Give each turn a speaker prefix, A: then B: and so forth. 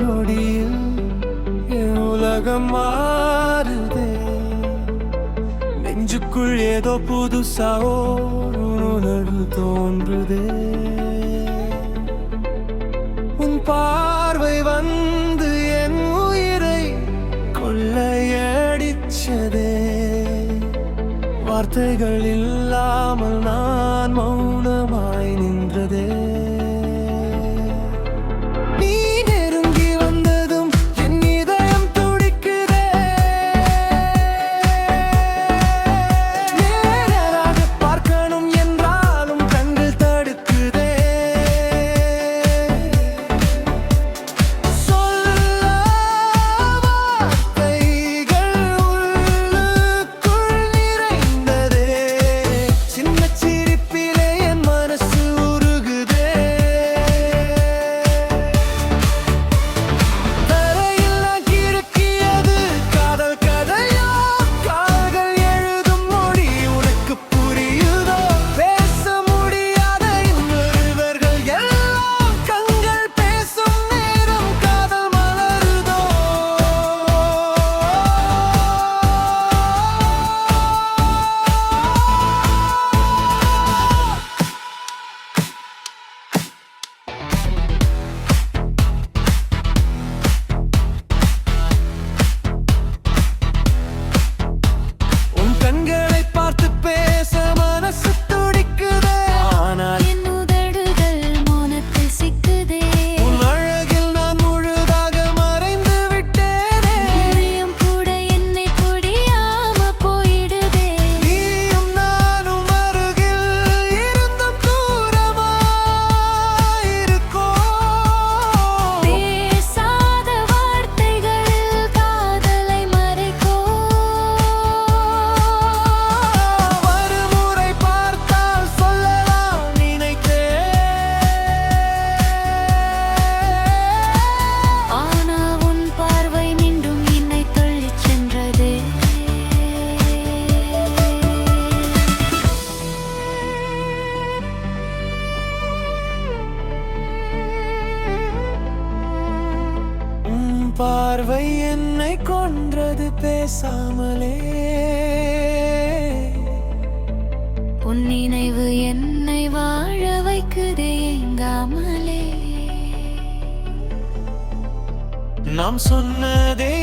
A: நொடியில் என் உலகம் மாறுதே. நெஞ்சுக்குள் ஏதோ புதுசா ஒரு உணர்வு தோன்றுதே. உன் பார்வை வந்து என் உயிரை கொள்ளையடிச்சதே. வார்த்தைகள் இல்லாமல் நான் மௌனமாய் நின்றதே. நீ நெருங்கி வந்ததும் என் இதயம் துடிக்குதே. நேராக பார்க்கணும் என்றாலும் கண்கள் தடுக்குதே. சொல்ல வார்த்தைகள் உள்ளுக்குள் நிறைந்ததே. சின்ன சிரிப்பிலே என் மனசு உருகுதே. தரையில் நான் கிறுக்கியது காதல் கதையோ? கால்கள் எழுதும் மொழி உனக்கு புரியுதோ? பேச முடியாத இன்னொருவர்கள் எல்லாம் கண்கள் பேசும் நேரம் காதல் மலருதோ? உன் கண்களை பார்த்து பேச மனசு துடிக்குதே. ஆனால்
B: என் உதடுகள் மௌனத்தில் சிக்குதே.
A: உன் அழகில் நான் முழுதாக மறைந்து விட்டேனே.
B: இதயம் கூட என்னை புரியாம போயிடுதே.
A: நீயும் நானும் அருகில் இருந்தும் தூரமாயிருக்கோம்.
B: பேசாத வார்த்தைகளில் காதலை மறைக்கும்.
A: மறுமுறை பார்த்தால் சொல்லலாம் நினைத்தேன்.
B: ஆனா உன் பார்வை மீண்டும் என்னை தள்ளிச் சென்றதே.
A: உன் பார்வை என்னை கொன்றது பேசாமலே.
B: உன் நினைவு என்னை வாழ வைக்குதே எங்காமலே.
A: நாம் சொன்னதே